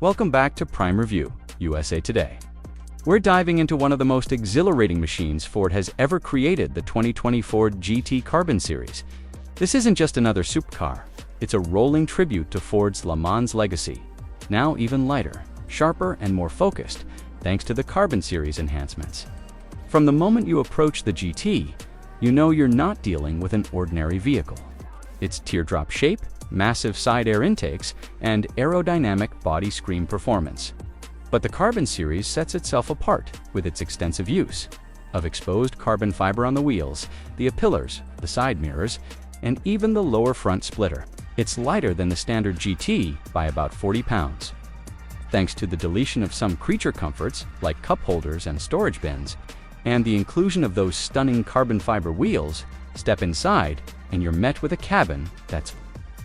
Welcome back to Prime Review, USA Today. We're diving into one of the most exhilarating machines Ford has ever created, the 2020 Ford GT Carbon Series. This isn't just another supercar, it's a rolling tribute to Ford's Le Mans legacy, now even lighter, sharper, and more focused, thanks to the Carbon Series enhancements. From the moment you approach the GT, you know you're not dealing with an ordinary vehicle. Its teardrop shape, massive side air intakes, and aerodynamic body scream performance. But the Carbon Series sets itself apart with its extensive use of exposed carbon fiber on the wheels, the A-pillars, the side mirrors, and even the lower front splitter. It's lighter than the standard GT by about 40 pounds. Thanks to the deletion of some creature comforts like cup holders and storage bins, and the inclusion of those stunning carbon fiber wheels, step inside and you're met with a cabin that's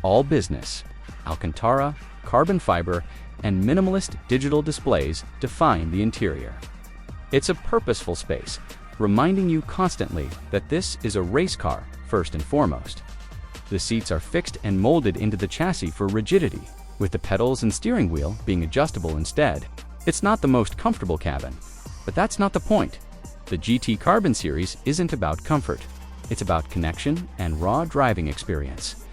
all business. Alcantara, carbon fiber, and minimalist digital displays define the interior. It's a purposeful space, reminding you constantly that this is a race car first and foremost. The seats are fixed and molded into the chassis for rigidity, with the pedals and steering wheel being adjustable instead. It's not the most comfortable cabin, but that's not the point. The GT Carbon Series isn't about comfort. It's about connection and raw driving experience.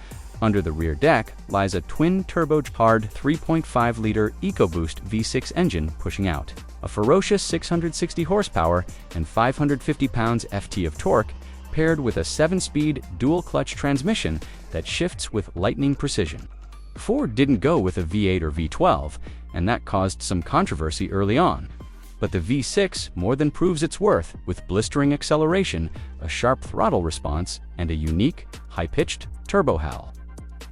Under the rear deck lies a twin-turbo 3.5-liter EcoBoost V6 engine pushing out a ferocious 660 horsepower and 550 pounds-ft of torque, paired with a 7-speed dual-clutch transmission that shifts with lightning precision. Ford didn't go with a V8 or V12, and that caused some controversy early on. But the V6 more than proves its worth with blistering acceleration, a sharp throttle response, and a unique, high-pitched turbo howl.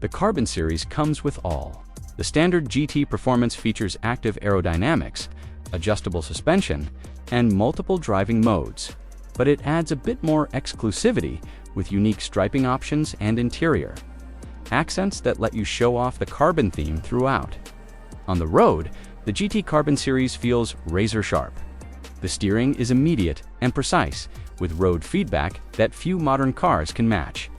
The Carbon Series comes with all. The standard GT performance features active aerodynamics, adjustable suspension, and multiple driving modes. But it adds a bit more exclusivity with unique striping options and interior. Accents that let you show off the carbon theme throughout. On the road, the GT Carbon Series feels razor sharp. The steering is immediate and precise, with road feedback that few modern cars can match.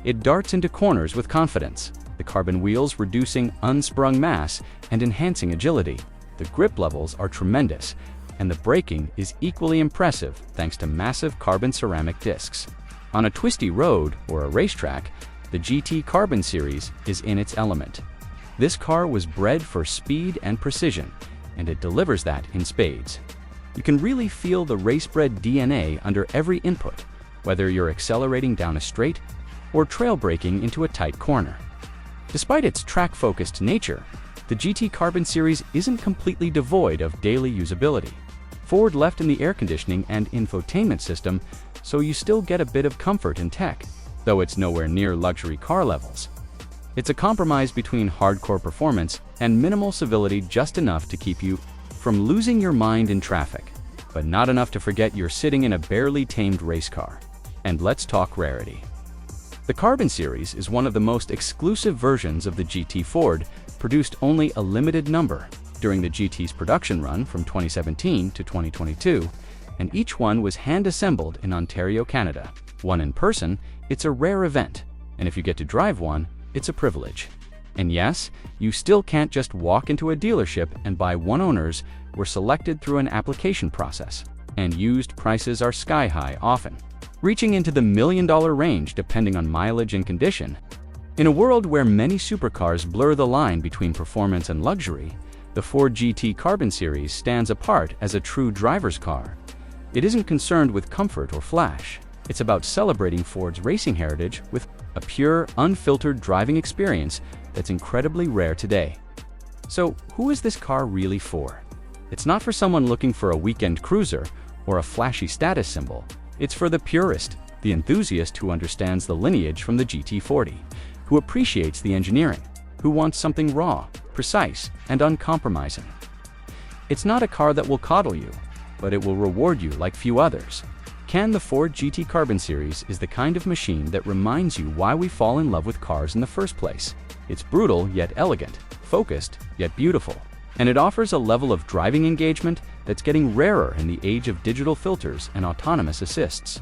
It darts into corners with confidence, the carbon wheels reducing unsprung mass and enhancing agility. The grip levels are tremendous, and the braking is equally impressive thanks to massive carbon ceramic discs. On a twisty road or a racetrack, the GT Carbon Series is in its element. This car was bred for speed and precision, and it delivers that in spades. You can really feel the race-bred DNA under every input, whether you're accelerating down a straight or trail braking into a tight corner. Despite its track-focused nature, the GT Carbon Series isn't completely devoid of daily usability. Ford left in the air conditioning and infotainment system, so you still get a bit of comfort and tech, though it's nowhere near luxury car levels. It's a compromise between hardcore performance and minimal civility, just enough to keep you from losing your mind in traffic, but not enough to forget you're sitting in a barely tamed race car. And let's talk rarity. The Carbon Series is one of the most exclusive versions of the GT. Ford produced only a limited number during the GT's production run from 2017 to 2022, and each one was hand-assembled in Ontario, Canada. One in person, it's a rare event, and if you get to drive one, it's a privilege. And yes, you still can't just walk into a dealership and buy one. Owners were selected through an application process, and used prices are sky-high often, reaching into the $1 million range depending on mileage and condition. In a world where many supercars blur the line between performance and luxury, the Ford GT Carbon Series stands apart as a true driver's car. It isn't concerned with comfort or flash. It's about celebrating Ford's racing heritage with a pure, unfiltered driving experience that's incredibly rare today. So, who is this car really for? It's not for someone looking for a weekend cruiser or a flashy status symbol. It's for the purist, the enthusiast who understands the lineage from the GT40, who appreciates the engineering, who wants something raw, precise, and uncompromising. It's not a car that will coddle you, but it will reward you like few others. The Ford GT Carbon Series is the kind of machine that reminds you why we fall in love with cars in the first place. It's brutal yet elegant, focused yet beautiful, and it offers a level of driving engagement that's getting rarer in the age of digital filters and autonomous assists.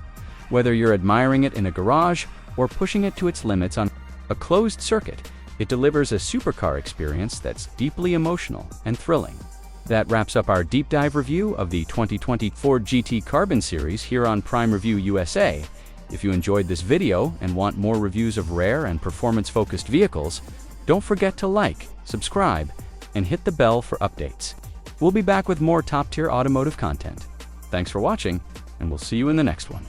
Whether you're admiring it in a garage or pushing it to its limits on a closed circuit, It delivers a supercar experience that's deeply emotional and thrilling. That wraps up our deep dive review of the 2020 Ford GT Carbon Series here on Prime Review USA. If you enjoyed this video and want more reviews of rare and performance-focused vehicles, don't forget to like, subscribe, and hit the bell for updates. We'll be back with more top-tier automotive content. Thanks for watching, and we'll see you in the next one.